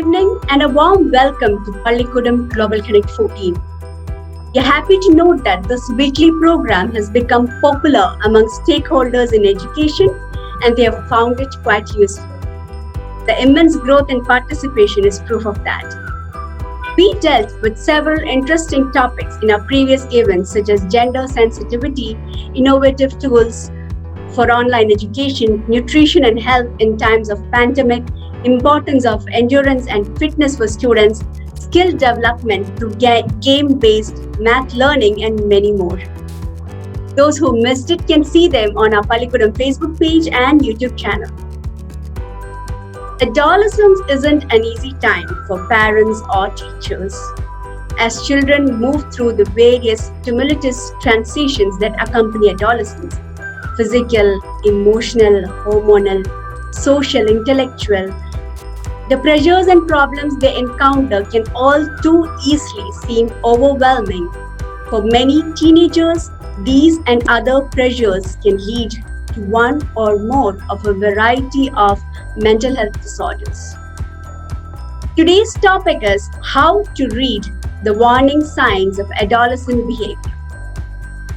evening and a warm welcome to Pallikudam Global Connect 14. We are happy to note that this weekly program has become popular among stakeholders in education and they have found it quite useful. The immense growth in participation is proof of that. We dealt with several interesting topics in our previous events such as gender sensitivity, innovative tools for online education, nutrition and health in times of pandemic, importance of endurance and fitness for students, skill development through game-based math learning, and many more. Those who missed it can see them on our Pallikudam Facebook page and YouTube channel. Adolescence isn't an easy time for parents or teachers. As children move through the various tumultuous transitions that accompany adolescence, physical, emotional, hormonal, social, intellectual, the pressures and problems they encounter can all too easily seem overwhelming. For many teenagers, these and other pressures can lead to one or more of a variety of mental health disorders. Today's topic is how to read the warning signs of adolescent behavior.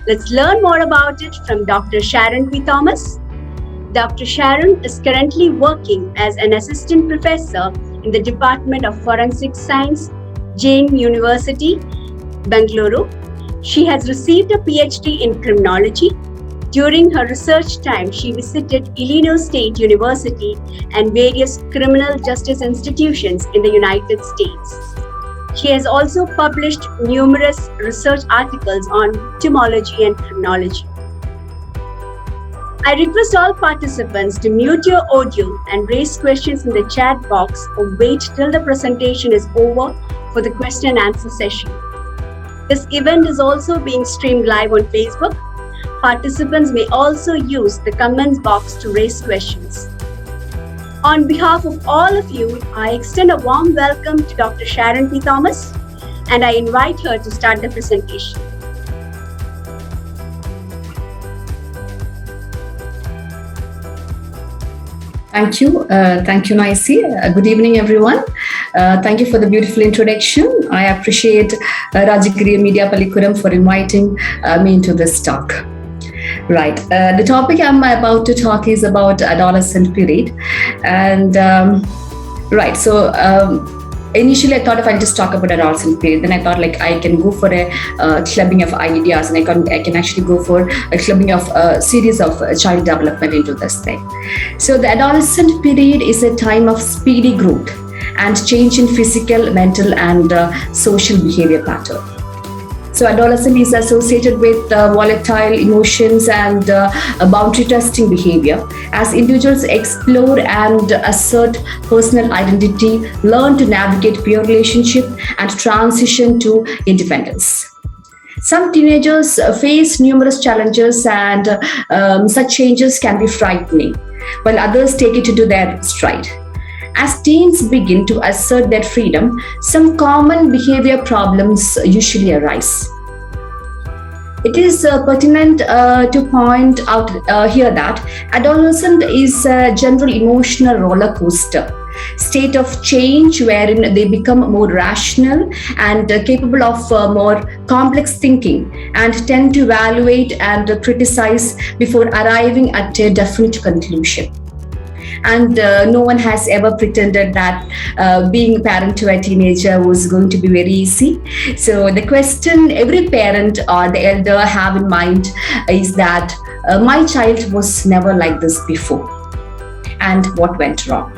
Let's learn more about it from Dr. Sharon P. Thomas. Dr. Sharon is currently working as an assistant professor in the Department of Forensic Science, Jain University, Bengaluru. She has received a PhD in criminology. During her research time, she visited Illinois State University and various criminal justice institutions in the United States. She has also published numerous research articles on etymology and criminology. I request all participants to mute your audio and raise questions in the chat box or wait till the presentation is over for the question and answer session. This event is also being streamed live on Facebook. Participants may also use the comments box to raise questions. On behalf of all of you, I extend a warm welcome to Dr. Sharon P. Thomas, and I invite her to start the presentation. Thank you, Naisi. Good evening, everyone. Thank you for the beautiful introduction. I appreciate Rajagiriya Media Pallikudam for inviting me into this talk. Right. The topic I'm about to talk is about adolescent period. And right. So initially I thought if I just talk about adolescent period, then I thought like I can go for a clubbing of ideas and I can actually go for a clubbing of a series of child development into this thing. So the adolescent period is a time of speedy growth and change in physical, mental and social behavior pattern. So adolescence is associated with volatile emotions and boundary testing behavior as individuals explore and assert personal identity, learn to navigate peer relationship and transition to independence. Some teenagers face numerous challenges and such changes can be frightening, while others take it to their stride. As teens begin to assert their freedom, some common behavior problems usually arise. It is pertinent to point out here that adolescence is a general emotional roller coaster state of change wherein they become more rational and capable of more complex thinking and tend to evaluate and criticize before arriving at a definite conclusion. And no one has ever pretended that being a parent to a teenager was going to be very easy. So the question every parent or the elder have in mind is that my child was never like this before. And what went wrong?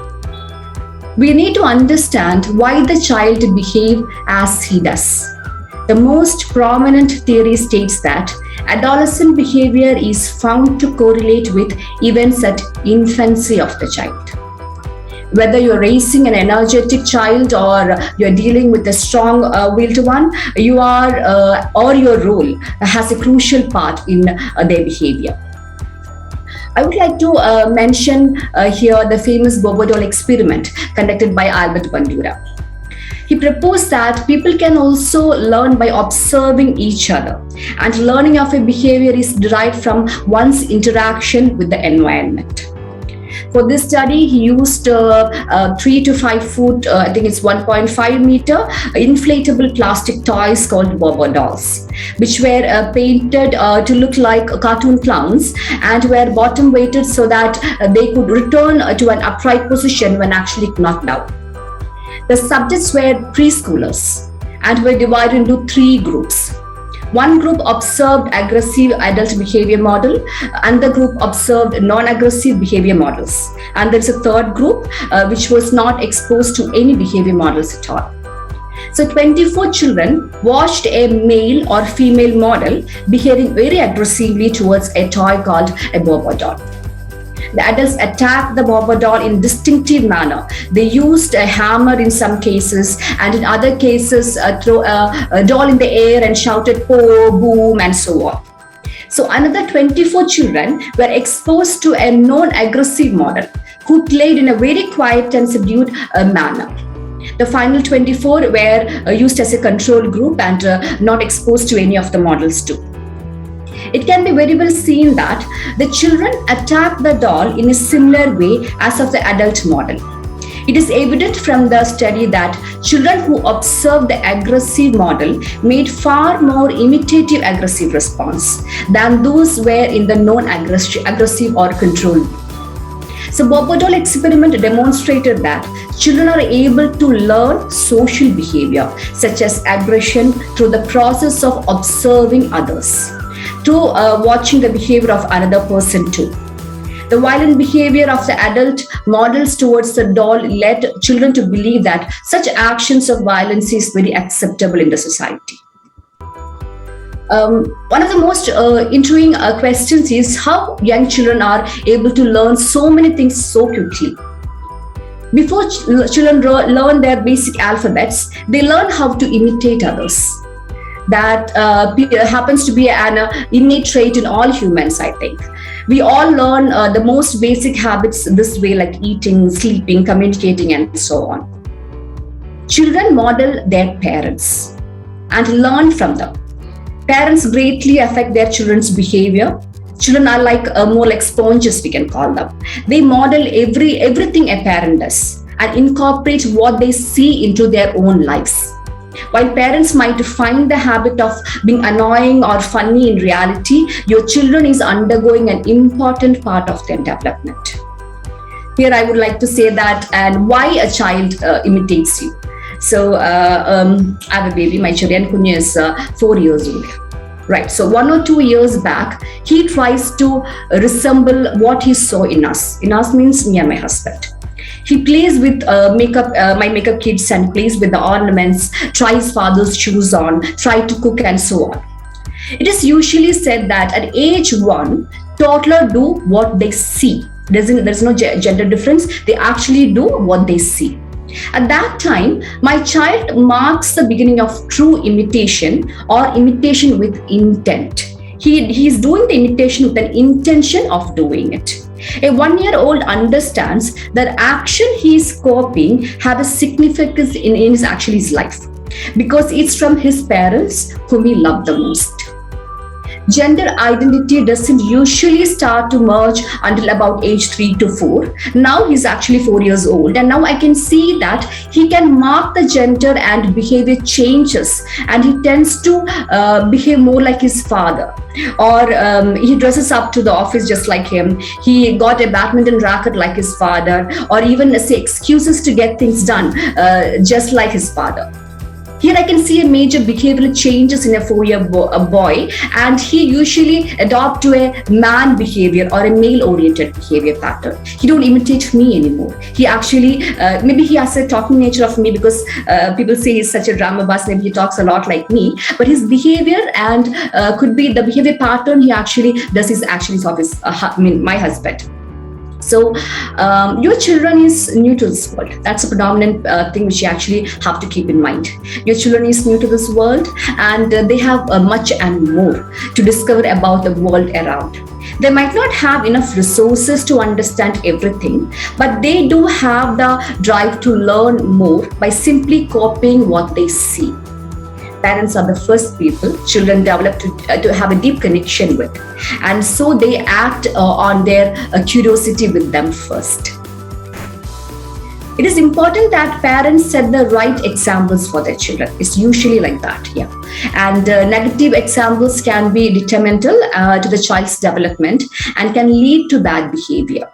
We need to understand why the child behaves as he does. The most prominent theory states that adolescent behavior is found to correlate with events at infancy of the child. Whether you're raising an energetic child or you're dealing with a strong-willed one, you are or your role has a crucial part in their behavior. I would like to mention here the famous Bobo doll experiment conducted by Albert Bandura. He proposed that people can also learn by observing each other, and learning of a behavior is derived from one's interaction with the environment. For this study, he used 3 to 5 foot, I think it's 1.5 meter, inflatable plastic toys called Bobo dolls, which were painted to look like cartoon clowns and were bottom weighted so that they could return to an upright position when actually knocked down. The subjects were preschoolers and were divided into 3 groups. One group observed aggressive adult behavior model, another group observed non-aggressive behavior models, and there's a third group which was not exposed to any behavior models at all. So 24 children watched a male or female model behaving very aggressively towards a toy called a Bobo doll. The adults attacked the Bobo doll in distinctive manner. They used a hammer in some cases, and in other cases throw a doll in the air and shouted "oh, boom" and so on. So another 24 children were exposed to a non-aggressive model who played in a very quiet and subdued manner. The final 24 were used as a control group and not exposed to any of the models too. It can be very well seen that the children attacked the doll in a similar way as of the adult model. It is evident from the study that children who observed the aggressive model made far more imitative aggressive response than those were in the non-aggressive or control. So Bobo doll experiment demonstrated that children are able to learn social behavior such as aggression through the process of observing others, through watching the behavior of another person too. The violent behavior of the adult models towards the doll led children to believe that such actions of violence is very acceptable in the society. One of the most intriguing questions is how young children are able to learn so many things so quickly. Before children learn their basic alphabets, they learn how to imitate others. That happens to be an innate trait in all humans, I think. We all learn the most basic habits this way, like eating, sleeping, communicating, and so on. Children model their parents and learn from them. Parents greatly affect their children's behavior. Children are like more like sponges, we can call them. They model everything a parent does and incorporate what they see into their own lives. While parents might find the habit of being annoying or funny in reality, your children is undergoing an important part of their development. Here I would like to say that and why a child imitates you. So I have a baby, my Charian Kunya is 4 years old. Right, so 1 or 2 years back, he tries to resemble what he saw in us. In us means me and my husband. He plays with my makeup kits and plays with the ornaments, tries father's shoes on, try to cook and so on. It is usually said that at age 1, toddlers do what they see. There's no gender difference. They actually do what they see. At that time, my child marks the beginning of true imitation or imitation with intent. He's doing the imitation with an intention of doing it. A 1-year-old understands that action he is copying have a significance in his life because it's from his parents whom he loved the most. Gender identity doesn't usually start to merge until about age 3 to 4. Now he's actually 4 years old, and now I can see that he can mark the gender and behavior changes, and he tends to behave more like his father. Or he dresses up to the office just like him. He got a badminton racket like his father, or even say excuses to get things done just like his father. Here I can see a major behavioral changes in a 4-year boy, and he usually adopt to a man behavior or a male-oriented behavior pattern. He don't imitate me anymore. He actually, maybe he has a talking nature of me because people say he's such a drama bus, maybe he talks a lot like me, but his behavior and could be the behavior pattern he actually does is actually of his, my husband. So your children is new to this world. That's a predominant thing which you actually have to keep in mind. Your children is new to this world, and they have much and more to discover about the world around. They might not have enough resources to understand everything, but they do have the drive to learn more by simply copying what they see. Parents are the first people children develop to have a deep connection with, and so they act on their curiosity with them first. It is important that parents set the right examples for their children. It's usually like that, yeah. And negative examples can be detrimental to the child's development and can lead to bad behavior.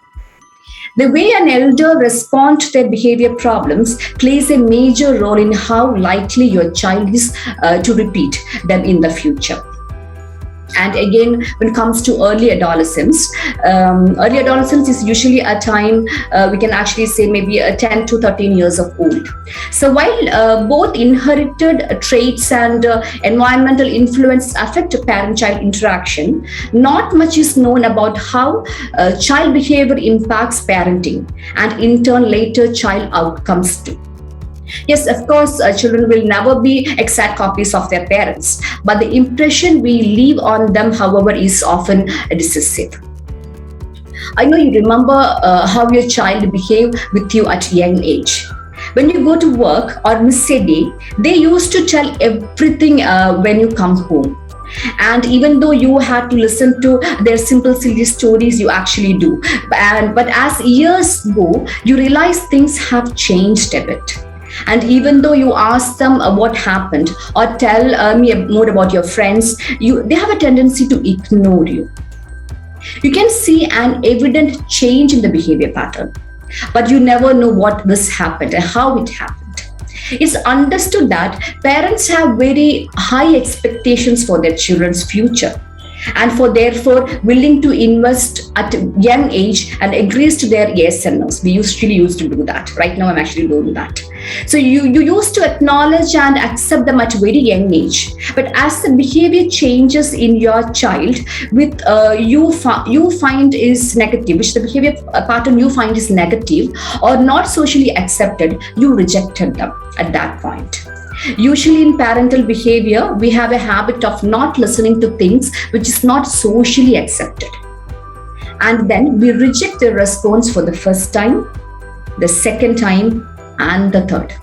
The way an elder responds to their behavior problems plays a major role in how likely your child is to repeat them in the future. And again, when it comes to early adolescence is usually a time we can actually say maybe 10 to 13 years of old. So while both inherited traits and environmental influence affect parent-child interaction, not much is known about how child behavior impacts parenting and in turn later child outcomes too. Yes, of course, children will never be exact copies of their parents, but the impression we leave on them, however, is often decisive. I know you remember how your child behaved with you at a young age. When you go to work or miss a day, they used to tell everything when you come home. And even though you had to listen to their simple silly stories, you actually do. But as years go, you realize things have changed a bit. And even though you ask them what happened or tell me more about your friends, they have a tendency to ignore you. You can see an evident change in the behavior pattern, but you never know what this happened and how it happened. It's understood that parents have very high expectations for their children's future and for therefore willing to invest at a young age and agrees to their yes and no's. We usually used to do that. Right now I'm actually doing that. So you used to acknowledge and accept them at a very young age. But as the behavior changes in your child, with you find is negative, which the behavior pattern you find is negative or not socially accepted, you rejected them at that point. Usually in parental behavior, we have a habit of not listening to things which is not socially accepted. And then we reject the response for the first time, the second time, and the third.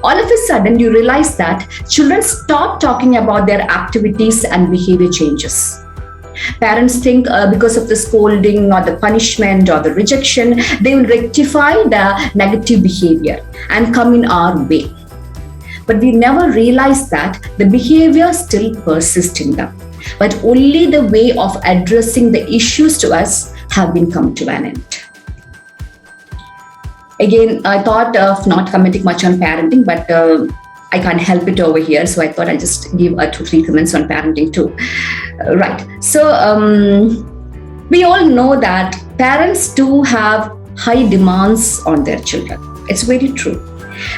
All of a sudden, you realize that children stop talking about their activities and behavior changes. Parents think because of the scolding or the punishment or the rejection, they will rectify the negative behavior and come in our way. But we never realize that the behavior still persists in them, but only the way of addressing the issues to us have been come to an end. Again, I thought of not commenting much on parenting, but I can't help it over here, so I thought I'd just give 2-3 comments on parenting too. Right, so we all know that parents do have high demands on their children. It's very true.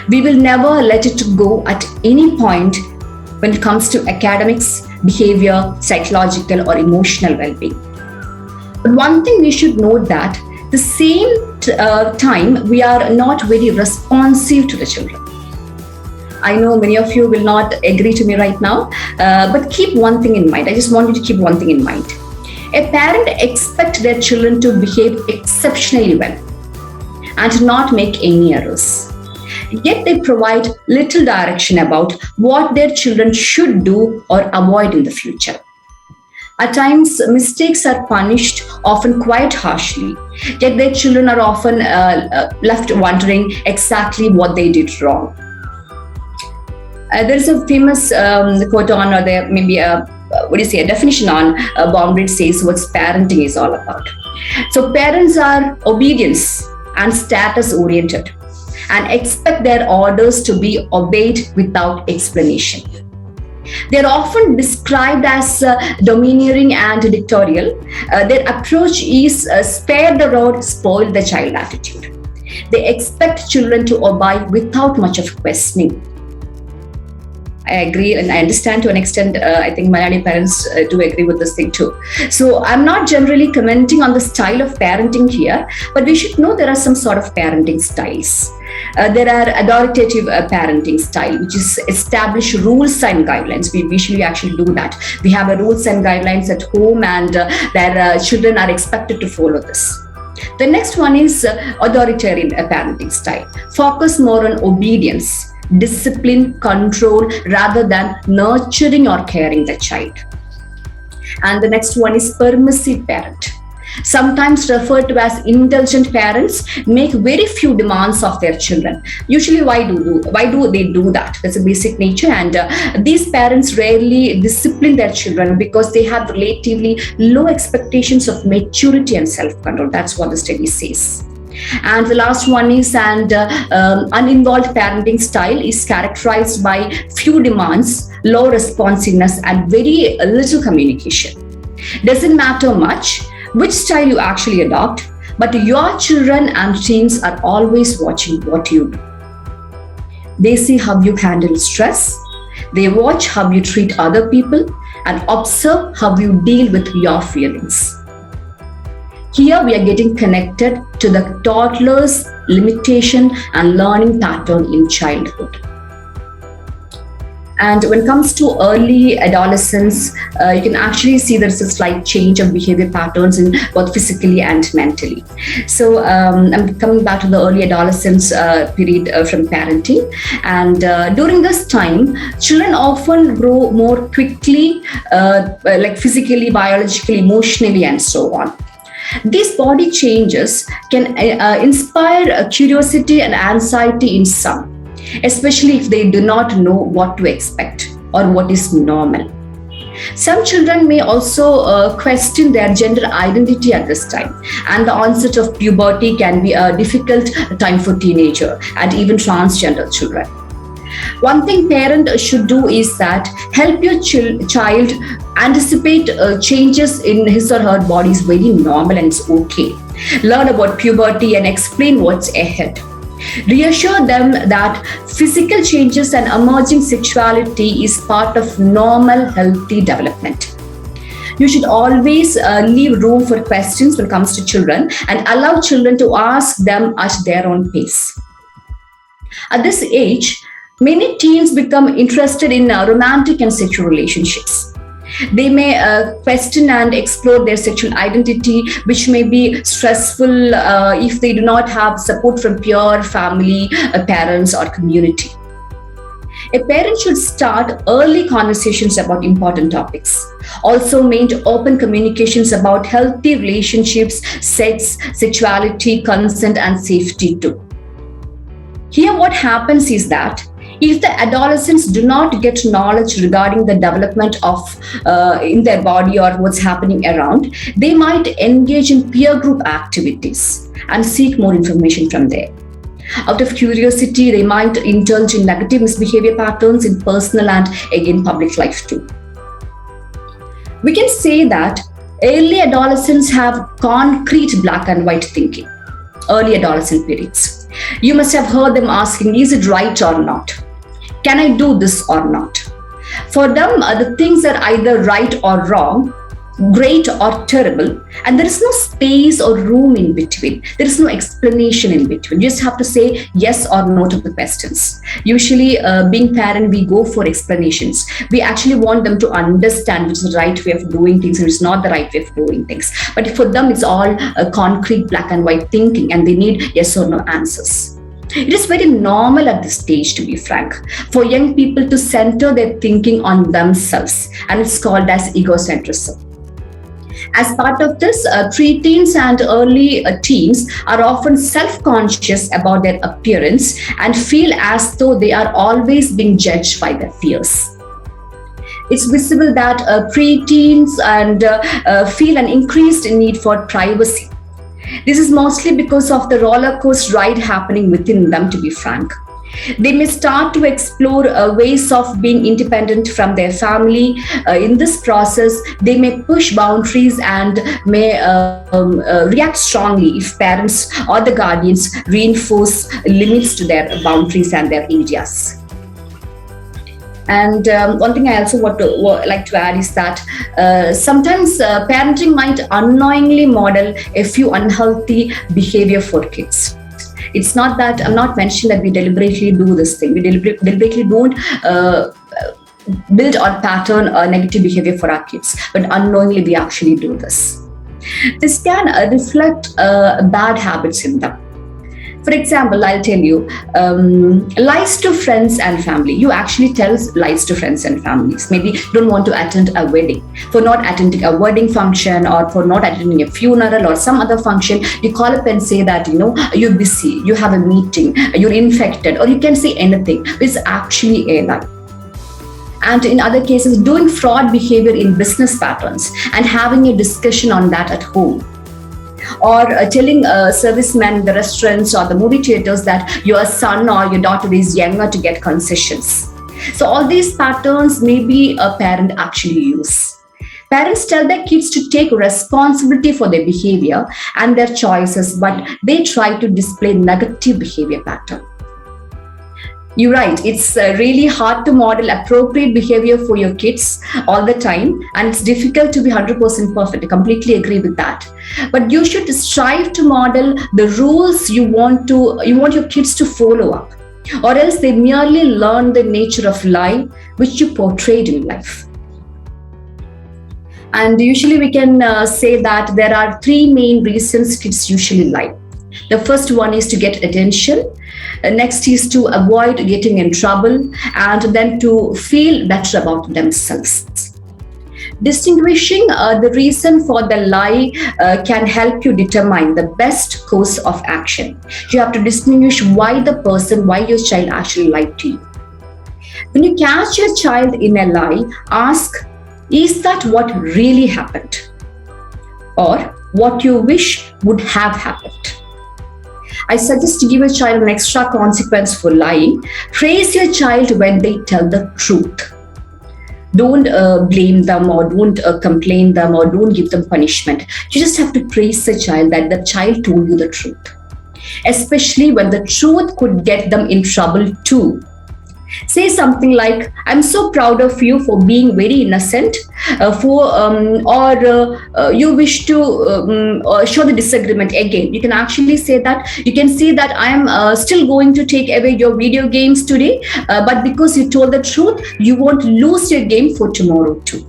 We will never let it go at any point when it comes to academics, behavior, psychological or emotional well-being. But one thing we should note that the same time we are not very responsive to the children. I know many of you will not agree to me right now, but keep one thing in mind. I just want you to keep one thing in mind. A parent expects their children to behave exceptionally well and not make any errors. Yet they provide little direction about what their children should do or avoid in the future. At times, mistakes are punished, often quite harshly, yet their children are often left wondering exactly what they did wrong. There's a famous quote on, or there maybe a definition on Baumrind says what parenting is all about. So parents are obedience and status oriented and expect their orders to be obeyed without explanation. They are often described as domineering and dictatorial. Their approach is spare the rod, spoil the child attitude. They expect children to obey without much of questioning. I agree and I understand to an extent. I think Malayali parents do agree with this thing too. So I'm not generally commenting on the style of parenting here, but we should know there are some sort of parenting styles. There are authoritative parenting style, which is establish rules and guidelines. We usually actually do that. We have a rules and guidelines at home, and their children are expected to follow this. The next one is authoritarian parenting style. Focus more on obedience discipline, control, rather than nurturing or caring the child. And the next one is permissive parent. Sometimes referred to as indulgent parents, make very few demands of their children. Usually, why do they do that? That's a basic nature, and these parents rarely discipline their children because they have relatively low expectations of maturity and self-control. That's what the study says. And the last one is uninvolved parenting style is characterized by few demands, low responsiveness, and very little communication. Doesn't matter much which style you actually adopt, but your children and teens are always watching what you do. They see how you handle stress, they watch how you treat other people, and observe how you deal with your feelings. Here we are getting connected to the toddler's limitation and learning pattern in childhood. And when it comes to early adolescence, you can actually see there's a slight change of behavior patterns in both physically and mentally. So I'm coming back to the early adolescence period from parenting. And during this time, children often grow more quickly, like physically, biologically, emotionally, and so on. These body changes can inspire curiosity and anxiety in some, especially if they do not know what to expect or what is normal. Some children may also question their gender identity at this time, and the onset of puberty can be a difficult time for teenager and even transgender children. One thing parent should do is that help your child anticipate changes in his or her body is very normal and it's okay. Learn about puberty and explain what's ahead. Reassure them that physical changes and emerging sexuality is part of normal, healthy development. You should always leave room for questions when it comes to children and allow children to ask them at their own pace. At this age, many teens become interested in romantic and sexual relationships. They may question and explore their sexual identity, which may be stressful if they do not have support from peer, family, parents, or community. A parent should start early conversations about important topics. Also, maintain open communications about healthy relationships, sex, sexuality, consent, and safety too. Here, what happens is that if the adolescents do not get knowledge regarding the development of in their body or what's happening around, they might engage in peer group activities and seek more information from there. Out of curiosity, they might indulge in negative misbehavior patterns in personal and again public life too. We can say that early adolescents have concrete black and white thinking. Early adolescent periods. You must have heard them asking, is it right or not? Can I do this or not? For them, the things are either right or wrong, great or terrible, and there is no space or room in between. There is no explanation in between. You just have to say yes or no to the questions. Usually, being parent, we go for explanations. We actually want them to understand which is the right way of doing things and which is not the right way of doing things. But for them, it's all concrete black and white thinking, and they need yes or no answers. It is very normal at this stage, to be frank, for young people to center their thinking on themselves, and it's called as egocentrism. As part of this, preteens and early teens are often self-conscious about their appearance and feel as though they are always being judged by their peers. It's visible that preteens and feel an increased need for privacy. This is mostly because of the roller coaster ride happening within them, to be frank. They may start to explore ways of being independent from their family. In this process, they may push boundaries and may react strongly if parents or the guardians reinforce limits to their boundaries and their areas. And one thing I also like to add is that sometimes parenting might unknowingly model a few unhealthy behavior for kids. It's not that I'm not mentioning that we deliberately do this thing. We deliberately don't build or pattern negative behavior for our kids, but unknowingly we actually do this. This can reflect bad habits in them. For example, I'll tell you lies to friends and family. You actually tell lies to friends and families. Maybe you don't want to attend a wedding. For not attending a wedding function or for not attending a funeral or some other function, you call up and say that, you're busy, you have a meeting, you're infected, or you can say anything. It's actually a lie. And in other cases, doing fraud behavior in business patterns and having a discussion on that at home. Or telling servicemen in the restaurants or the movie theaters that your son or your daughter is younger to get concessions. So all these patterns maybe a parent actually use. Parents tell their kids to take responsibility for their behavior and their choices, but they try to display negative behavior pattern. You're right, it's really hard to model appropriate behavior for your kids all the time, and it's difficult to be 100% perfect. I completely agree with that. But you should strive to model the rules you want your kids to follow up, or else they merely learn the nature of lie which you portrayed in life. And usually we can say that there are three main reasons kids usually lie. The first one is to get attention. Next is to avoid getting in trouble, and then to feel better about themselves. Distinguishing the reason for the lie can help you determine the best course of action. You have to distinguish why your child actually lied to you. When you catch your child in a lie, ask, is that what really happened? Or what you wish would have happened? I suggest to give a child an extra consequence for lying. Praise your child when they tell the truth. Don't blame them, or don't complain them, or don't give them punishment. You just have to praise the child that the child told you the truth. Especially when the truth could get them in trouble too. Say something like, I'm so proud of you for being very innocent, you wish to show the disagreement again. You can actually say that, you can say that I am still going to take away your video games today, but because you told the truth, you won't lose your game for tomorrow too.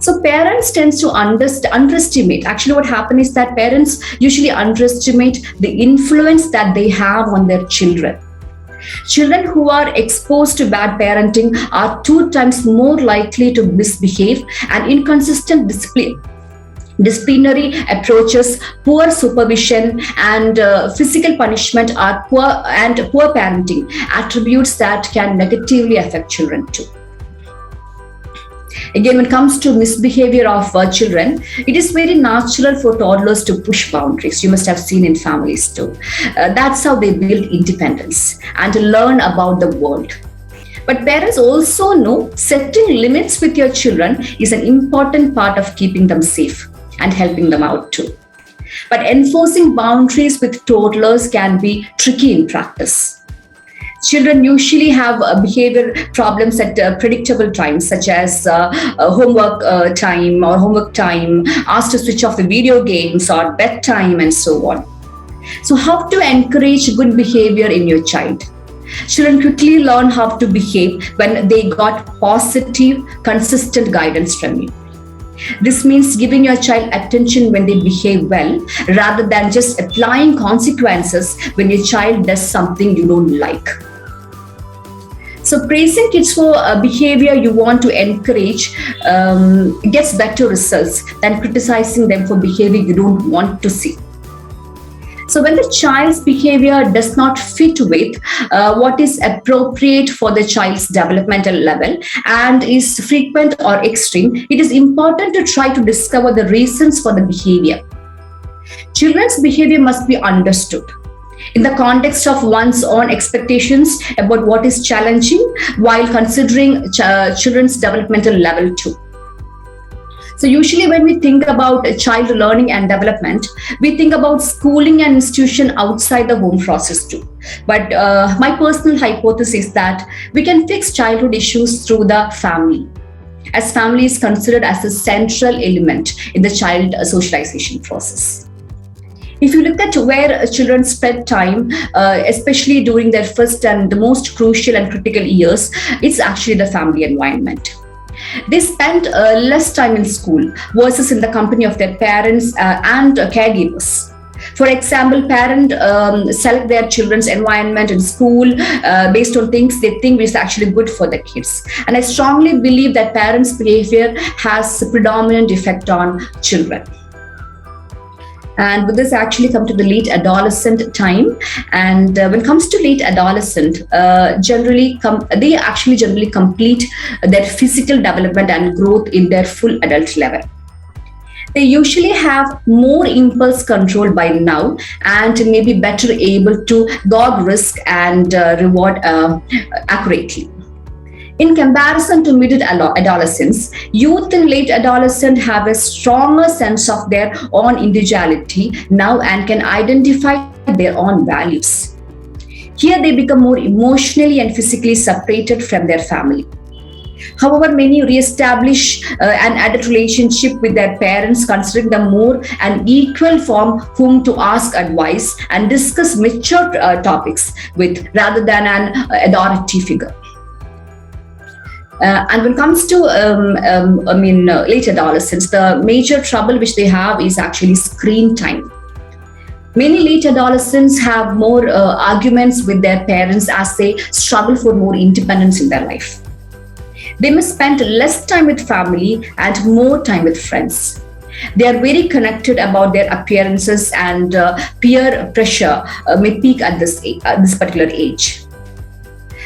So parents tend to underestimate. Actually, what happens is that parents usually underestimate the influence that they have on their children. Children who are exposed to bad parenting are 2 times more likely to misbehave, and inconsistent disciplinary approaches, poor supervision, and physical punishment are poor parenting attributes that can negatively affect children too. Again, when it comes to misbehavior of children, it is very natural for toddlers to push boundaries. You must have seen in families too. That's how they build independence and to learn about the world. But parents also know setting limits with your children is an important part of keeping them safe and helping them out too. But enforcing boundaries with toddlers can be tricky in practice. Children usually have behavior problems at predictable times, such as homework time, asked to switch off the video games, or bedtime, and so on. So how to encourage good behavior in your child? Children quickly learn how to behave when they got positive, consistent guidance from you. This means giving your child attention when they behave well, rather than just applying consequences when your child does something you don't like. So praising kids for behavior you want to encourage gets better results than criticizing them for behavior you don't want to see. So when the child's behavior does not fit with what is appropriate for the child's developmental level and is frequent or extreme, it is important to try to discover the reasons for the behavior. Children's behavior must be understood in the context of one's own expectations about what is challenging, while considering children's developmental level too. So usually when we think about child learning and development, we think about schooling and institution outside the home process too. But my personal hypothesis is that we can fix childhood issues through the family, as family is considered as a central element in the child socialization process. If you look at where children spend time, especially during their first and the most crucial and critical years, it's actually the family environment. They spend less time in school versus in the company of their parents and caregivers. For example, parents select their children's environment in school based on things they think is actually good for the kids. And I strongly believe that parents' behavior has a predominant effect on children. And with this, I actually come to the late adolescent time. And when it comes to late adolescent, they actually generally complete their physical development and growth in their full adult level. They usually have more impulse control by now and may be better able to gauge risk and reward accurately. In comparison to middle adolescents, youth and late adolescents have a stronger sense of their own individuality now and can identify their own values. Here they become more emotionally and physically separated from their family. However, many re-establish an adult relationship with their parents, considering them more an equal from whom to ask advice and discuss mature topics with, rather than an authority figure. And when it comes to, late adolescents, the major trouble which they have is actually screen time. Many late adolescents have more arguments with their parents as they struggle for more independence in their life. They must spend less time with family and more time with friends. They are very connected about their appearances, and peer pressure may peak at this particular age.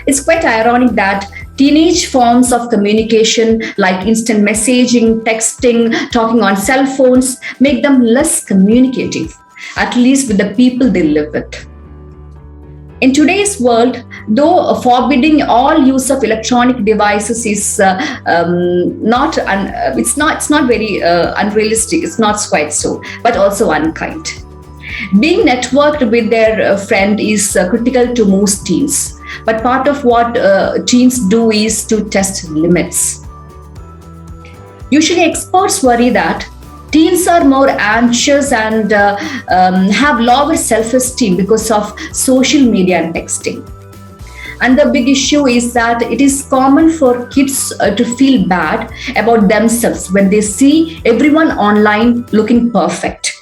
It's quite ironic that teenage forms of communication like instant messaging, texting, talking on cell phones make them less communicative, at least with the people they live with. In today's world, though forbidding all use of electronic devices is not very unrealistic. It's not quite so, but also unkind. Being networked with their friend is critical to most teens. But part of what teens do is to test limits. Usually, experts worry that teens are more anxious and have lower self-esteem because of social media and texting. And the big issue is that it is common for kids to feel bad about themselves when they see everyone online looking perfect.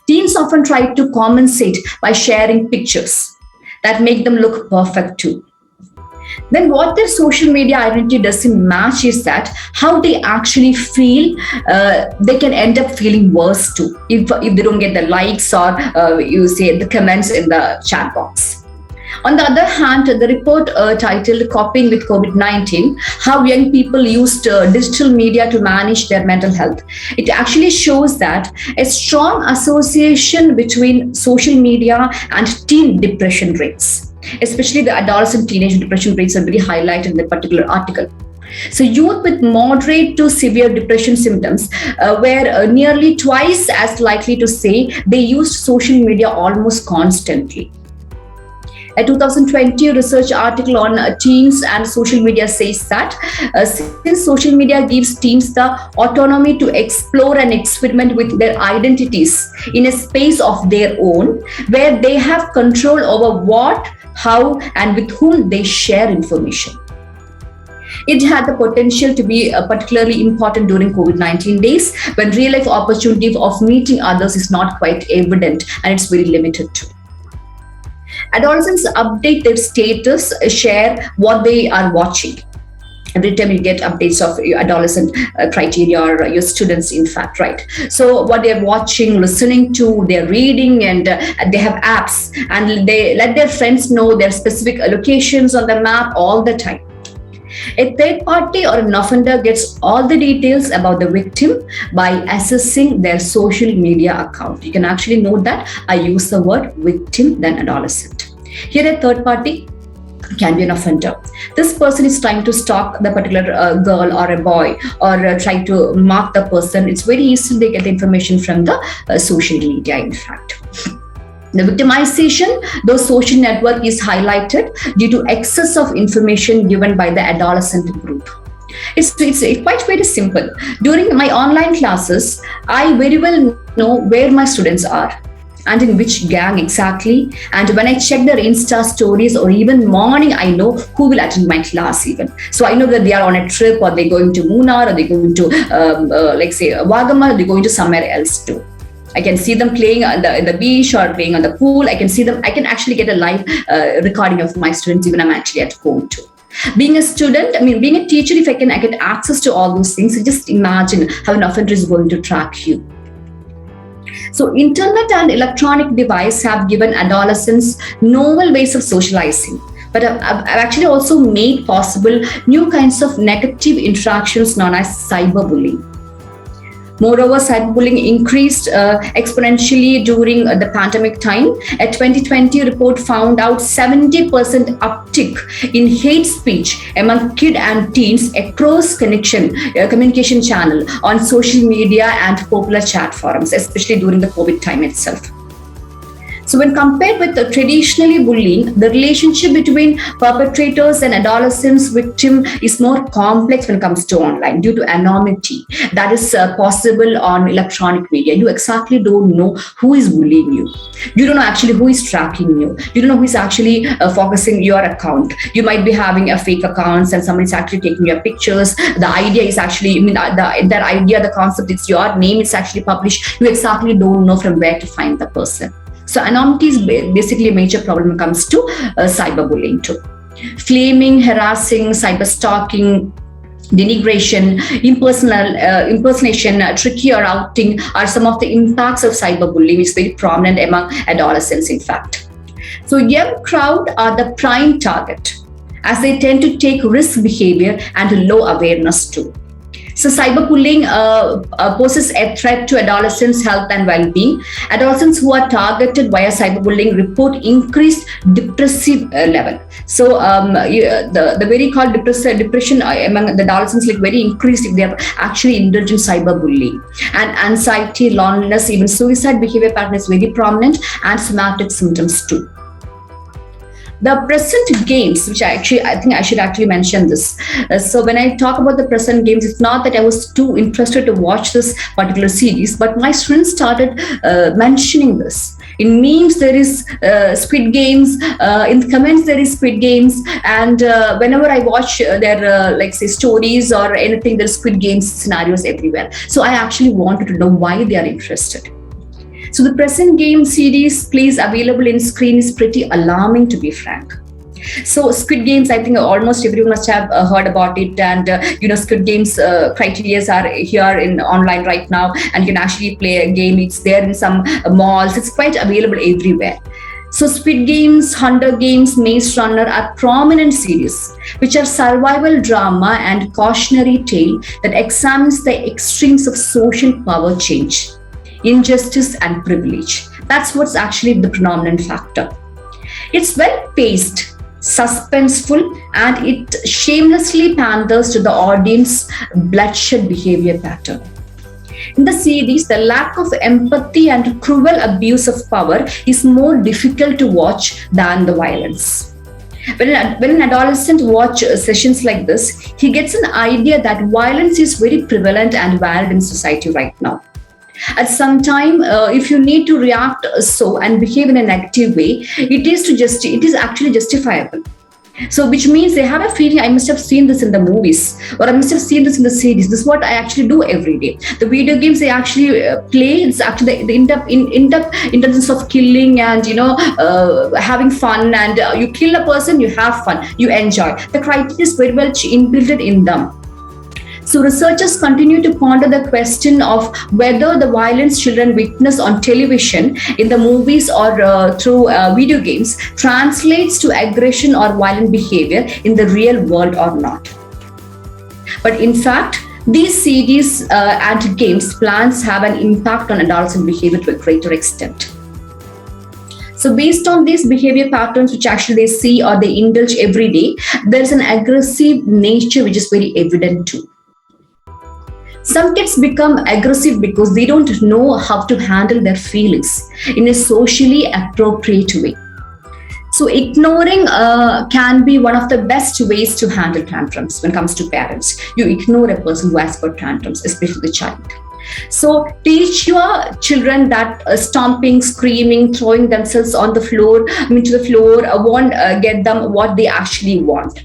Teens often try to compensate by sharing pictures that make them look perfect too. Then what their social media identity doesn't match is that how they actually feel, they can end up feeling worse too if they don't get the likes or you say the comments in the chat box. On the other hand, the report titled Coping with COVID-19, How Young People Used Digital Media to Manage Their Mental Health, it actually shows that a strong association between social media and teen depression rates, especially the adolescent teenage depression rates, are very highlighted in that particular article. So youth with moderate to severe depression symptoms were nearly twice as likely to say they used social media almost constantly. A 2020 research article on teens and social media says that since social media gives teens the autonomy to explore and experiment with their identities in a space of their own, where they have control over what, how, and with whom they share information. It had the potential to be particularly important during COVID-19 days, when real-life opportunity of meeting others is not quite evident and it's very limited too. Adolescents update their status, share what they are watching. Every time you get updates of your adolescent criteria or your students, in fact, right? So what they're watching, listening to, they're reading, and they have apps, and they let their friends know their specific locations on the map all the time. A third party or an offender gets all the details about the victim by assessing their social media account. You can actually note that I use the word victim than adolescent. Here, a third party can be an offender. This person is trying to stalk the particular girl or a boy, or try to mark the person. It's very easy to get the information from the social media, in fact. The victimization, though social network, is highlighted due to excess of information given by the adolescent group. It's quite very simple. During my online classes, I very well know where my students are and in which gang exactly. And when I check their Insta stories, or even morning, I know who will attend my class even. So I know that they are on a trip, or they're going to Munnar, or they're going to, like say, Vagamar, or they're going to somewhere else too. I can see them playing on the beach or playing on the pool. I can see them. I can actually get a live recording of my students even I'm actually at home too. Being a student, I mean, being a teacher, if I get access to all those things, just imagine how an offender is going to track you. So internet and electronic device have given adolescents novel ways of socializing, but I've actually also made possible new kinds of negative interactions known as cyberbullying. Moreover, cyberbullying increased exponentially during the pandemic time. A 2020 report found out 70% uptick in hate speech among kids and teens across communication channel on social media and popular chat forums, especially during the COVID time itself. So when compared with the traditionally bullying, the relationship between perpetrators and adolescents victim is more complex when it comes to online due to anonymity that is possible on electronic media. You exactly don't know who is bullying you. You don't know actually who is tracking you. You don't know who is actually focusing your account. You might be having a fake accounts and somebody's actually taking your pictures. The idea is actually, that idea, the concept, it's your name, it's actually published. You exactly don't know from where to find the person. So anonymity is basically a major problem when it comes to cyberbullying too. Flaming, harassing, cyberstalking, denigration, impersonation, tricky or outing are some of the impacts of cyberbullying, which is very prominent among adolescents, in fact. So young crowd are the prime target as they tend to take risk behavior and low awareness too. So cyberbullying poses a threat to adolescents' health and well-being. Adolescents who are targeted via cyberbullying report increased depressive level. So the very called depression among the adolescents very increased if they are actually indulged in cyberbullying. And anxiety, loneliness, even suicide behavior pattern is very prominent, and somatic symptoms too. The present games, which I think I should actually mention this. So when I talk about the present games, it's not that I was too interested to watch this particular series, but my students started mentioning this. In memes, there is Squid Games. In the comments, there is Squid Games. And whenever I watch their, say, stories or anything, there's Squid Games scenarios everywhere. So I actually wanted to know why they are interested. So the present game series plays available in screen is pretty alarming, to be frank. So Squid Games, I think almost everyone must have heard about it, and Squid Games criteria are here in online right now, and you can actually play a game. It's there in some malls. It's quite available everywhere. So Squid Games, Hunger Games, Maze Runner are prominent series which are survival drama and cautionary tale that examines the extremes of social power change, injustice and privilege. That's what's actually the predominant factor. It's well paced, suspenseful, and it shamelessly panders to the audience bloodshed behavior pattern. In the series, the lack of empathy and cruel abuse of power is more difficult to watch than the violence. When an adolescent watches sessions like this, he gets an idea that violence is very prevalent and valid in society right now. At some time, if you need to react so and behave in a negative way, it is actually justifiable. So which means they have a feeling, I must have seen this in the movies, or I must have seen this in the series. This is what I actually do every day. The video games they actually play, it's actually the in-depth intelligence of killing and having fun, and you kill a person, you have fun, you enjoy. The criteria is very well inbuilt in them. So researchers continue to ponder the question of whether the violence children witness on television, in the movies, or through video games translates to aggression or violent behavior in the real world or not. But in fact, these series and games plans have an impact on adolescent behavior to a greater extent. So based on these behavior patterns, which actually they see or they indulge every day, there's an aggressive nature which is very evident too. Some kids become aggressive because they don't know how to handle their feelings in a socially appropriate way. So ignoring can be one of the best ways to handle tantrums when it comes to parents. You ignore a person who has got tantrums, especially the child. So teach your children that stomping, screaming, throwing themselves on the floor, to the floor, won't get them what they actually want.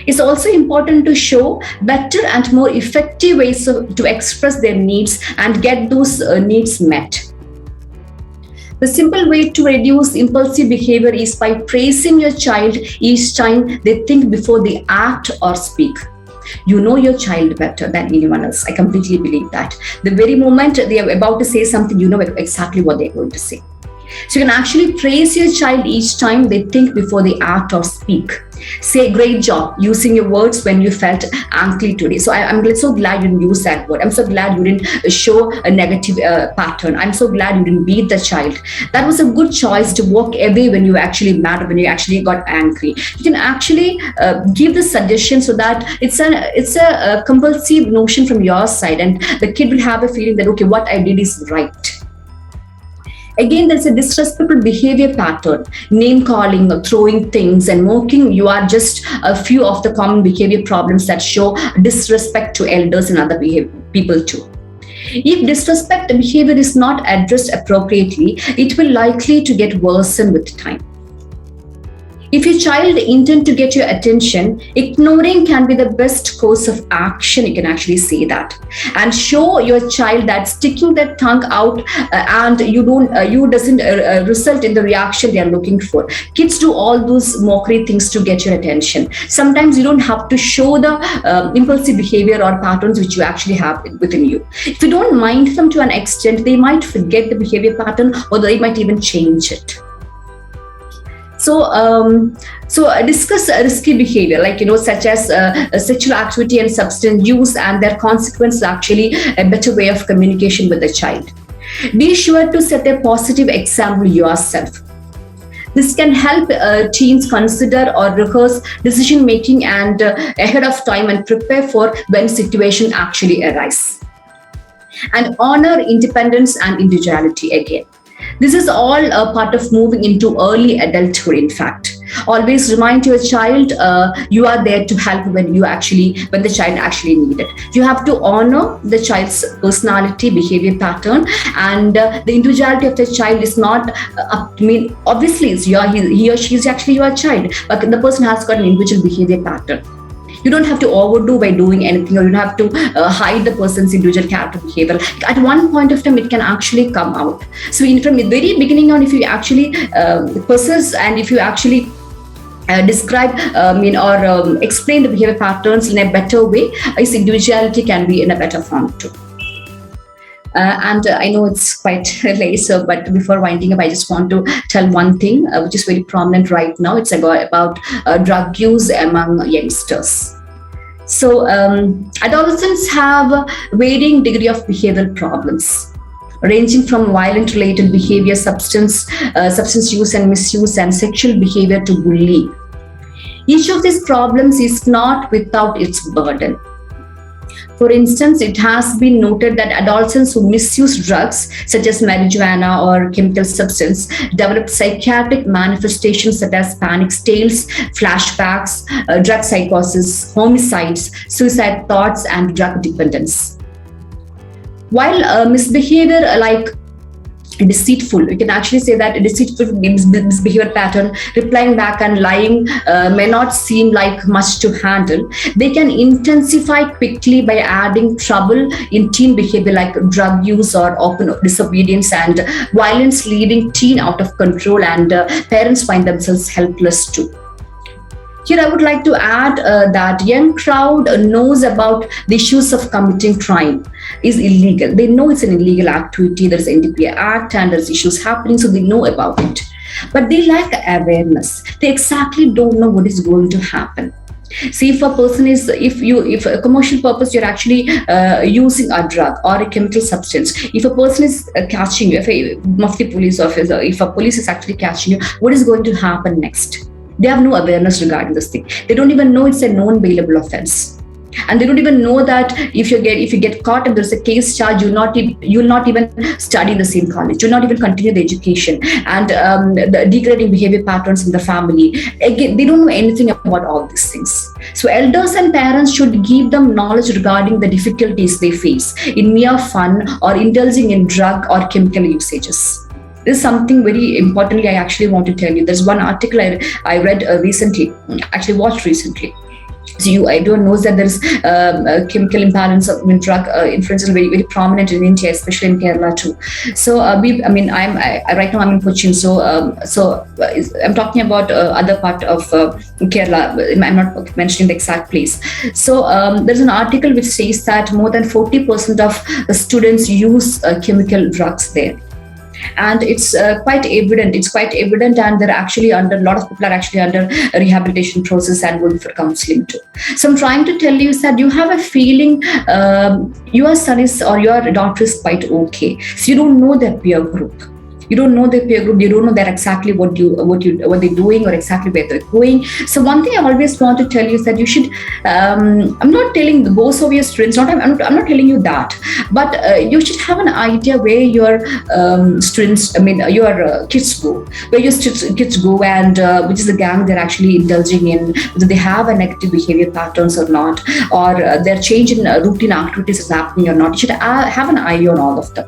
It's also important to show better and more effective ways to express their needs and get those needs met. The simple way to reduce impulsive behavior is by praising your child each time they think before they act or speak. You know your child better than anyone else. I completely believe that. The very moment they are about to say something, you know exactly what they're going to say. So you can actually praise your child each time they think before they act or speak. Say, great job using your words when you felt angry today. So I'm so glad you didn't use that word. I'm so glad you didn't show a negative pattern. I'm so glad you didn't beat the child. That was a good choice to walk away when you were actually mad or when you actually got angry. You can actually give the suggestion so that it's a compulsive notion from your side, and the kid will have a feeling that, okay, what I did is right. Again, there's a disrespectful behavior pattern, name calling, throwing things, and mocking. You are just a few of the common behavior problems that show disrespect to elders and other people too. If disrespect behavior is not addressed appropriately, it will likely to get worsened with time. If your child intends to get your attention, ignoring can be the best course of action. You can actually say that, and show your child that sticking their tongue out and you doesn't result in the reaction they are looking for. Kids do all those mockery things to get your attention. Sometimes you don't have to show the impulsive behavior or patterns which you actually have within you. If you don't mind them to an extent, they might forget the behavior pattern, or they might even change it. So discuss risky behavior, like, such as sexual activity and substance use and their consequences. Actually, a better way of communication with the child. Be sure to set a positive example yourself. This can help teens consider or rehearse decision making and ahead of time and prepare for when situation actually arise. And honor independence and individuality again. This is all a part of moving into early adulthood, in fact. Always remind your child you are there to help when the child actually needs it. You have to honor the child's personality, behavior pattern, and the individuality of the child is not obviously he or she is actually your child, but the person has got an individual behavior pattern. You don't have to overdo by doing anything, or you don't have to hide the person's individual character behavior. At one point of time, it can actually come out. So from the very beginning on, if you actually persist and if you actually describe or explain the behavior patterns in a better way, his individuality can be in a better form too. And I know it's quite late, but before winding up, I just want to tell one thing which is very prominent right now. It's about drug use among youngsters. So adolescents have a varying degree of behavioral problems, ranging from violent related behavior, substance use and misuse, and sexual behavior to bullying. Each of these problems is not without its burden. For instance, it has been noted that adolescents who misuse drugs such as marijuana or chemical substance develop psychiatric manifestations such as panic states, flashbacks, drug psychosis, homicides, suicide thoughts, and drug dependence. While misbehavior like deceitful, you can actually say that a deceitful misbehavior pattern, replying back and lying may not seem like much to handle. They can intensify quickly by adding trouble in teen behavior like drug use or open disobedience and violence, leading teen out of control, and parents find themselves helpless too. Here, I would like to add that young crowd knows about the issues of committing crime is illegal. They know it's an illegal activity. There's an NDPA Act and there's issues happening, so they know about it. But they lack awareness. They exactly don't know what is going to happen. See, if a person is, if a commercial purpose, you're actually using a drug or a chemical substance. If a person is catching you, if a Mufti police officer, if a police is actually catching you, what is going to happen next? They have no awareness regarding this thing. They don't even know it's a non-bailable offense. And they don't even know that if you get caught and there's a case charge, you'll not even study in the same college. You'll not even continue the education. And the degrading behavior patterns in the family. Again, they don't know anything about all these things. So elders and parents should give them knowledge regarding the difficulties they face in mere fun or indulging in drug or chemical usages. This is something very importantly I actually want to tell you. There's one article I read recently, actually watched recently. So everyone knows that there is chemical imbalance of drug influence is very very prominent in India, especially in Kerala too. So right now I'm in Cochin, I'm talking about other part of Kerala. I'm not mentioning the exact place. So there's an article which says that more than 40% of the students use chemical drugs there, and it's quite evident, and they're actually under, a lot of people are actually under a rehabilitation process and going for counseling too. So I'm trying to tell you is that you have a feeling your son is or your daughter is quite okay, so you don't know their peer group. You don't know their peer group. You don't know that exactly what they're doing or exactly where they're going. So one thing I always want to tell you is that you should. I'm not telling the both of your students. I'm not telling you that, but you should have an idea where your students. Your kids go. Where your kids go, and which is the gang they're actually indulging in. Whether they have a negative behavior patterns or not, or their change in routine activities is happening or not. You should have an eye on all of them.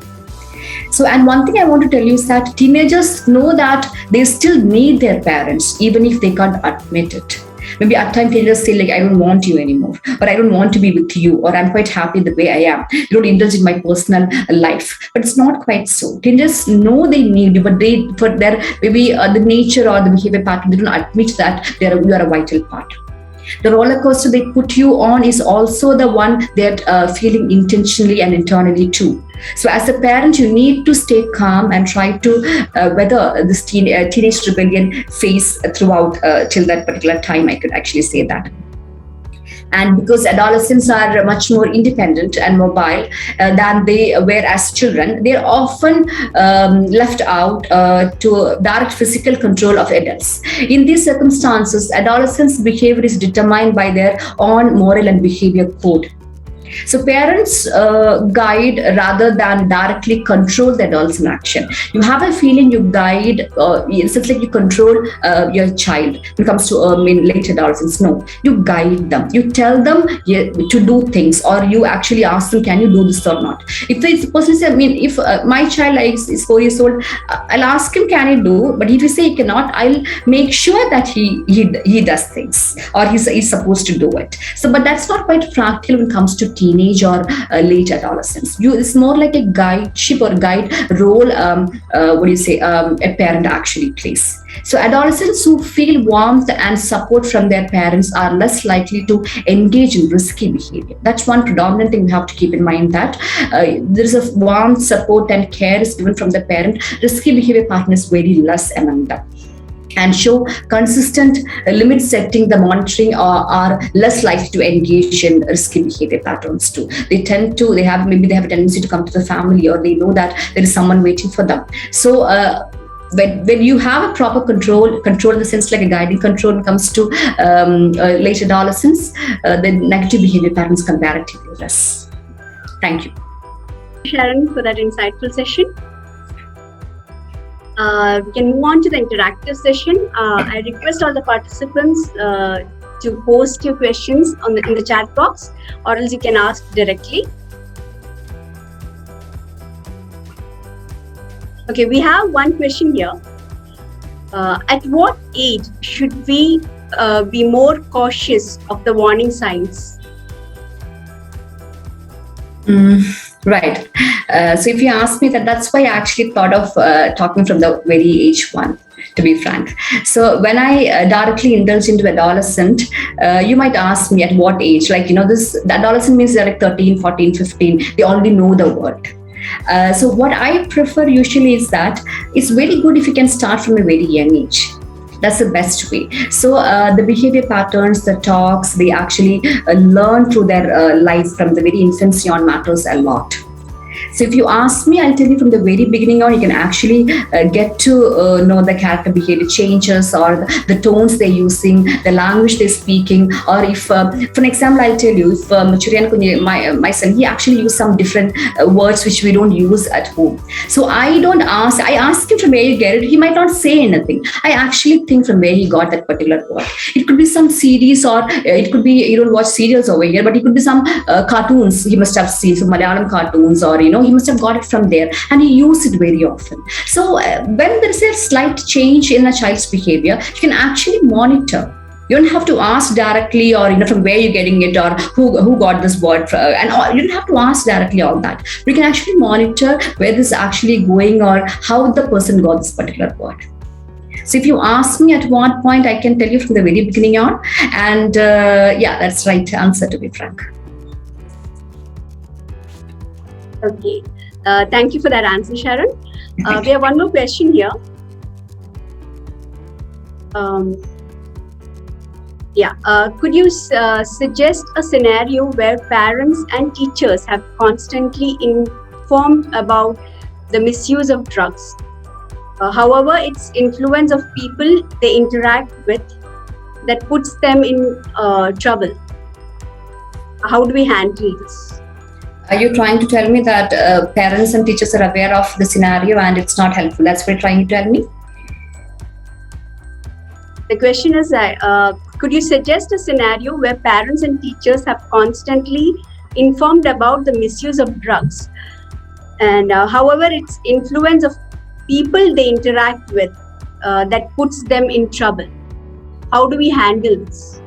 So, and one thing I want to tell you is that teenagers know that they still need their parents, even if they can't admit it. Maybe at times teenagers say like, I don't want you anymore, or I don't want to be with you, or I'm quite happy the way I am. You don't indulge in my personal life. But it's not quite so. Teenagers know they need you, but they, for their maybe the nature or the behavior pattern, they don't admit that you are a vital part. The roller coaster they put you on is also the one they're feeling intentionally and internally too. So as a parent, you need to stay calm and try to weather this teenage rebellion phase throughout till that particular time. I could actually say that. And because adolescents are much more independent and mobile than they were as children, they're often left out to direct physical control of adults. In these circumstances, adolescents' behavior is determined by their own moral and behavior code. So parents guide rather than directly control the adults in action. You have a feeling you guide, it's like you control your child when it comes to late adolescence. No, you guide them. You tell them to do things, or you actually ask them, can you do this or not? If the person says, if my child is 4 years old, I'll ask him, can he do? But if he say he cannot, I'll make sure that he does things, or he's supposed to do it. So, but that's not quite practical when it comes to teenage or late adolescence. It's more like a guideship or guide role. A parent actually plays. So adolescents who feel warmth and support from their parents are less likely to engage in risky behavior. That's one predominant thing we have to keep in mind, that there is a warmth, support, and care is given from the parent. Risky behavior pattern is very less among them. And show consistent limit setting, the monitoring are less likely to engage in risky behavior patterns too. They have a tendency to come to the family, or they know that there is someone waiting for them. So when you have a proper control in the sense like a guiding control when it comes to late adolescence, the negative behavior patterns comparatively less. Thank you, Sharon, for that insightful session. We can move on to the interactive session. I request all the participants to post your questions in the chat box, or else you can ask directly. Okay, we have one question here. At what age should we be more cautious of the warning signs? Right. So if you ask me that's why I actually thought of talking from the very age one, to be frank. So when I directly indulge into adolescent, you might ask me at what age, like, the adolescent means they're like 13, 14, 15, they already know the word. So what I prefer usually is that it's very good if you can start from a very young age. That's the best way. So the behavior patterns, the talks, they actually learn through their life from the very infancy on matters a lot. So if you ask me, I'll tell you from the very beginning on, you can actually get to know the character behavior changes, or the tones they're using, the language they're speaking. Or if, for an example, I'll tell you, if Churian Kunye, my son, he actually used some different words which we don't use at home. So I ask him from where you get it. He might not say anything. I actually think from where he got that particular word. It could be some series, or it could be, you don't watch serials over here, but it could be some cartoons he must have seen, some Malayalam cartoons, or he must have got it from there, and he used it very often. So when there's a slight change in a child's behavior, you can actually monitor You don't have to ask directly, or from where you're getting it, or who got this word, and all, you don't have to ask directly all that. We can actually monitor where this is actually going, or how the person got this particular word. So if you ask me at what point, I can tell you from the very beginning on, and yeah, that's right answer, to be frank. Okay. Thank you for that answer, Sharon. We have one more question here. Could you suggest a scenario where parents and teachers have constantly informed about the misuse of drugs? However, it's influence of people they interact with that puts them in trouble. How do we handle this? Are you trying to tell me that parents and teachers are aware of the scenario and it's not helpful? That's what you're trying to tell me? The question is, could you suggest a scenario where parents and teachers have constantly informed about the misuse of drugs, and however, it's influence of people they interact with that puts them in trouble? How do we handle this?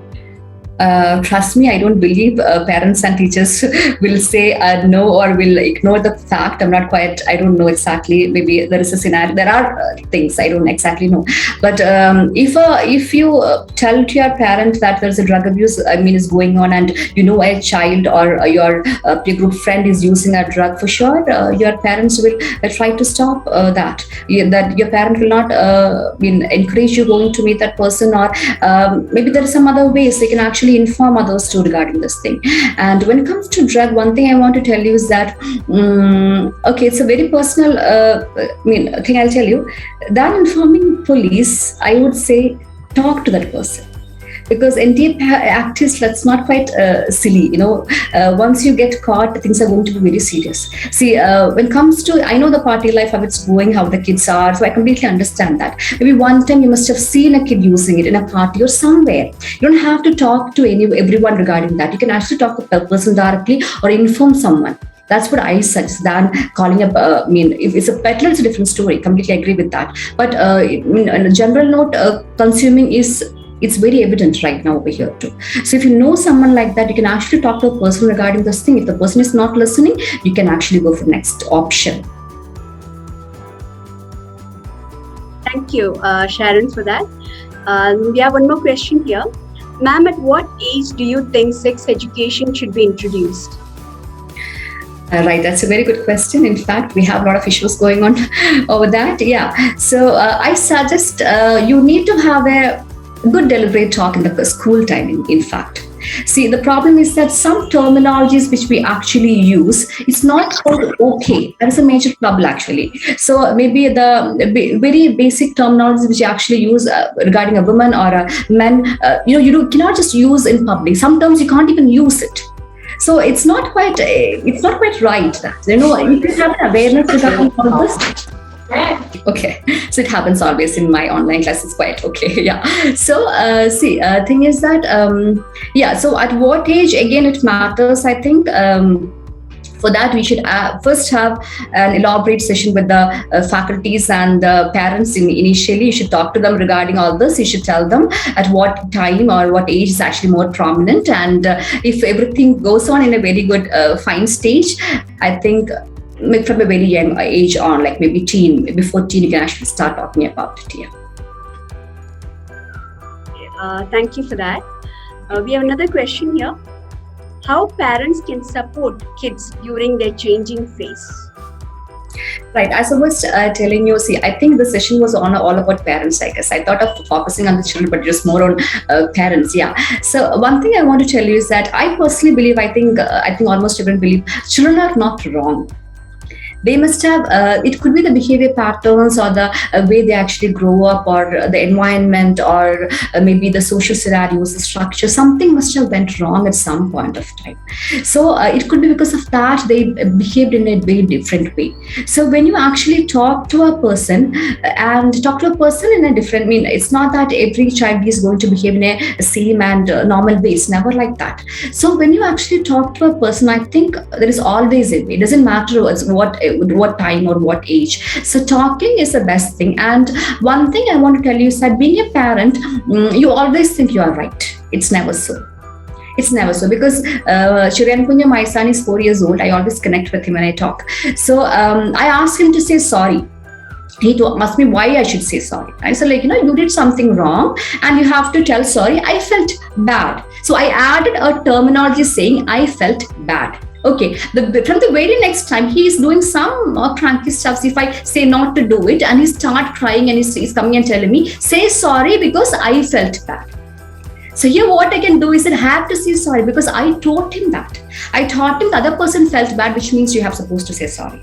Trust me, I don't believe parents and teachers will say no, or will ignore the fact. I don't know exactly. Maybe there is a scenario. There are things I don't exactly know. But if you tell to your parent that there's a drug abuse, is going on, and a child or your group friend is using a drug, for sure, your parents will try to stop that. That your parent will not encourage you going to meet that person, or maybe there are some other ways they can actually inform others too regarding this thing. And when it comes to drug, one thing I want to tell you is that okay, it's a very personal thing I'll tell you. Than informing police, I would say talk to that person, because NTA Act is, that's not quite silly. Once you get caught, things are going to be very serious. See, when it comes to, I know the party life, how it's going, how the kids are, so I completely understand that. Maybe one time you must have seen a kid using it in a party or somewhere. You don't have to talk to everyone regarding that. You can actually talk to the person directly, or inform someone. That's what I suggest than calling up. If it's a peddler, it's a different story. Completely agree with that. But on a general note, consuming it's very evident right now over here too. So if you know someone like that, you can actually talk to a person regarding this thing. If the person is not listening, you can actually go for the next option. Thank you, Sharon, for that. We have one more question here. Ma'am, at what age do you think sex education should be introduced? Right, that's a very good question. In fact, we have a lot of issues going on over that. Yeah. So I suggest you need to have a good deliberate talk in the school timing, in fact. See, the problem is that some terminologies which we actually use, it's not called okay. That is a major trouble, actually. So maybe the very basic terminologies which you actually use regarding a woman or a man, you cannot just use in public. Sometimes you can't even use it. So it's not quite right that, you can have an awareness regarding all this. Okay, so it happens always in my online classes, quite okay. Yeah. So thing is that so at what age, again, it matters, I think. For that, we should first have an elaborate session with the faculties and the parents. Initially, you should talk to them regarding all this. You should tell them at what time or what age is actually more prominent. And if everything goes on in a very good, fine stage, I think from a very young age on, like maybe before teen, you can actually start talking about it. Yeah. Thank you for that. We have another question here. How parents can support kids during their changing phase? Right, as I was telling you, see, I think the session was all about parents, I guess. I thought of focusing on the children, but just more on parents, yeah. So one thing I want to tell you is that I personally believe, I think almost everyone believe, children are not wrong. They must have, it could be the behavior patterns or the way they actually grow up, or the environment, or maybe the social scenarios, the structure. Something must have went wrong at some point of time. So it could be because of that they behaved in a very different way. So when you actually talk to a person in a different, it's not that every child is going to behave in a same and normal way. It's never like that. So when you actually talk to a person, I think there is always a way. It doesn't matter what what time or what age. So talking is the best thing. And one thing I want to tell you is that being a parent, you always think you are right. It's never so. It's never so, because Shiryan Punya, my son, is 4 years old. I always connect with him when I talk. So I asked him to say sorry. He asked me why I should say sorry. I said, like, you did something wrong and you have to tell sorry. I felt bad. So I added a terminology saying I felt bad. Okay, from the very next time he is doing some cranky stuff, if I say not to do it and he start crying and he's coming and telling me, say sorry because I felt bad. So here what I can do is that I have to say sorry because I taught him that. I taught him the other person felt bad, which means you have supposed to say sorry.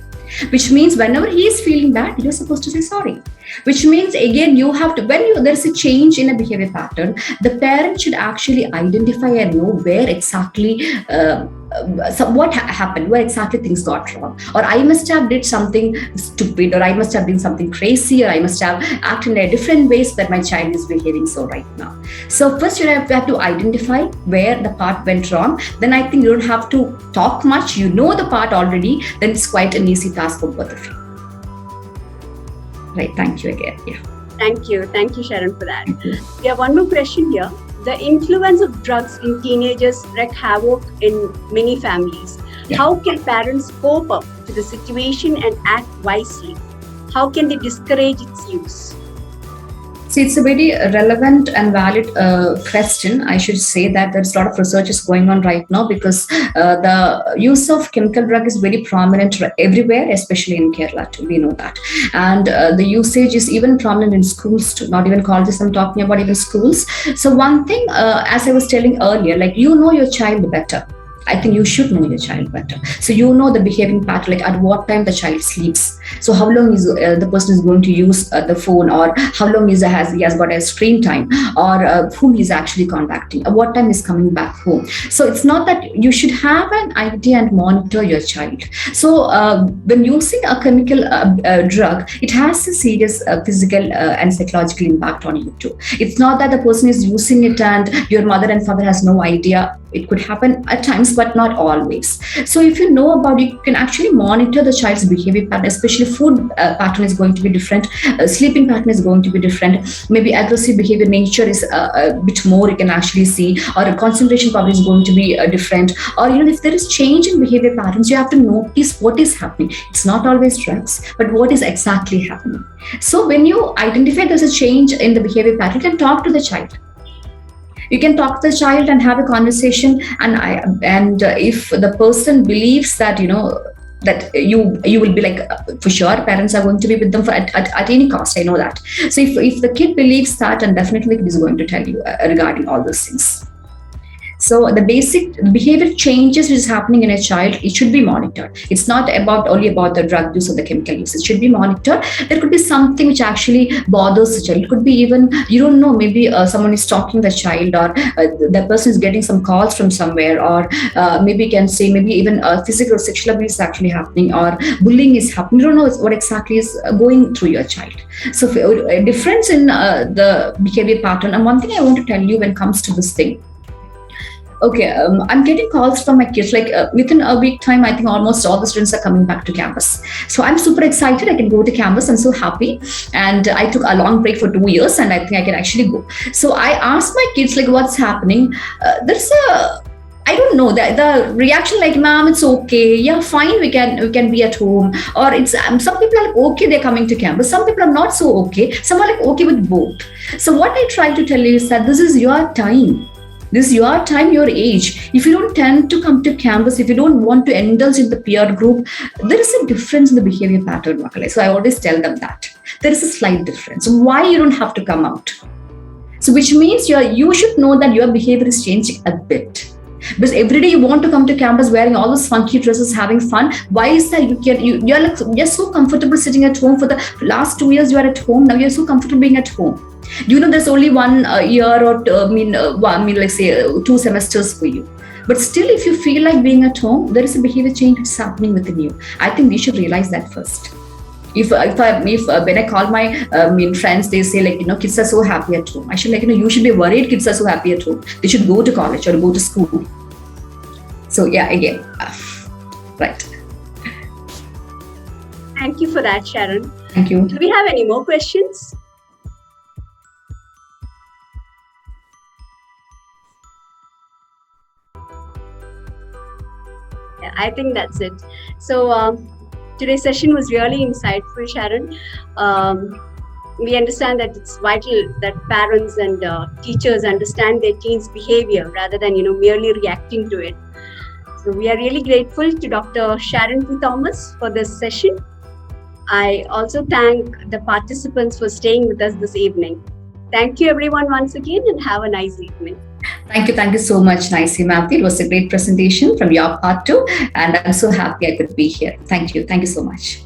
Which means whenever he is feeling bad, you're supposed to say sorry. Which means again, you have to, there's a change in a behavior pattern, the parent should actually identify and know where exactly what happened, where exactly things got wrong, or I must have did something stupid, or I must have done something crazy, or I must have acted in a different ways that my child is behaving so right now. So first you have to identify where the part went wrong. Then I think you don't have to talk much, you know the part already, then it's quite an easy task for both of you. Right, thank you again. Yeah. Thank you, Sharon, for that. We have one more question here. The influence of drugs in teenagers wreak havoc in many families. Yeah. How can parents cope up to the situation and act wisely? How can they discourage its use? See, it's a very relevant and valid question. I should say that there's a lot of research is going on right now, because the use of chemical drug is very prominent everywhere, especially in Kerala too. We know that. And the usage is even prominent in schools too, not even colleges. I'm talking about even schools. So one thing, as I was telling earlier, like, you know your child better. I think you should know your child better. So you know the behaving pattern, like at what time the child sleeps. So how long is the person is going to use the phone, or how long he has got a screen time, or whom he's actually contacting, at what time he's coming back home. So it's not that you should have an idea and monitor your child. So when using a chemical drug, it has a serious physical and psychological impact on you too. It's not that the person is using it and your mother and father has no idea. It could happen at times, but not always. So if you know about it, you can actually monitor the child's behavior pattern, especially food pattern is going to be different, sleeping pattern is going to be different, maybe aggressive behavior nature is a bit more, you can actually see, or a concentration power is going to be different, or if there is change in behavior patterns, you have to notice what is happening. It's not always drugs, but what is exactly happening. So when you identify there's a change in the behavior pattern, you can talk to the child. You can talk to the child and have a conversation, and if the person believes that that you will be like, for sure parents are going to be with them at any cost, I know that. So if the kid believes that, and definitely it is going to tell you regarding all those things. So the basic behavior changes which is happening in a child, it should be monitored. It's not only about the drug use or the chemical use. It should be monitored. There could be something which actually bothers the child. It could be even, you don't know, maybe someone is stalking the child, or the person is getting some calls from somewhere, or maybe you can say maybe even physical or sexual abuse is actually happening, or bullying is happening. You don't know what exactly is going through your child. So a difference in the behavior pattern. And one thing I want to tell you when it comes to this thing, okay, I'm getting calls from my kids, like within a week time, I think almost all the students are coming back to campus. So I'm super excited. I can go to campus. I'm so happy. And I took a long break for 2 years, and I think I can actually go. So I asked my kids, like, what's happening? I don't know, the reaction like, ma'am, it's okay. Yeah, fine, we can be at home. Or it's some people are like, okay, they're coming to campus. Some people are not so okay. Some are like, okay with both. So what I try to tell you is that this is your time. This is your time, your age. If you don't tend to come to campus, if you don't want to indulge in the peer group, there is a difference in the behavior pattern. So I always tell them that. There is a slight difference. So why you don't have to come out? So which means you should know that your behavior is changing a bit. Because every day you want to come to campus wearing all those funky dresses, having fun. Why is that? You're like so comfortable sitting at home. For the last 2 years you are at home. Now you're so comfortable being at home. There's only 1 year or let's say 2 semesters for you. But still, if you feel like being at home, there is a behavior change that's happening within you. I think we should realize that first. If when I call my friends, they say like, kids are so happy at home. I should you should be worried. Kids are so happy at home. They should go to college or go to school. So yeah, again, right. Thank you for that, Sharon. Thank you. Do we have any more questions? Yeah, I think that's it. So today's session was really insightful, Sharon. We understand that it's vital that parents and teachers understand their teens' behavior rather than merely reacting to it. So we are really grateful to Dr. Sharon P. Thomas for this session. I also thank the participants for staying with us this evening. Thank you everyone once again and have a nice evening. Thank you so much, Nicey Mapti. It was a great presentation from your part too, and I'm so happy I could be here. Thank you so much.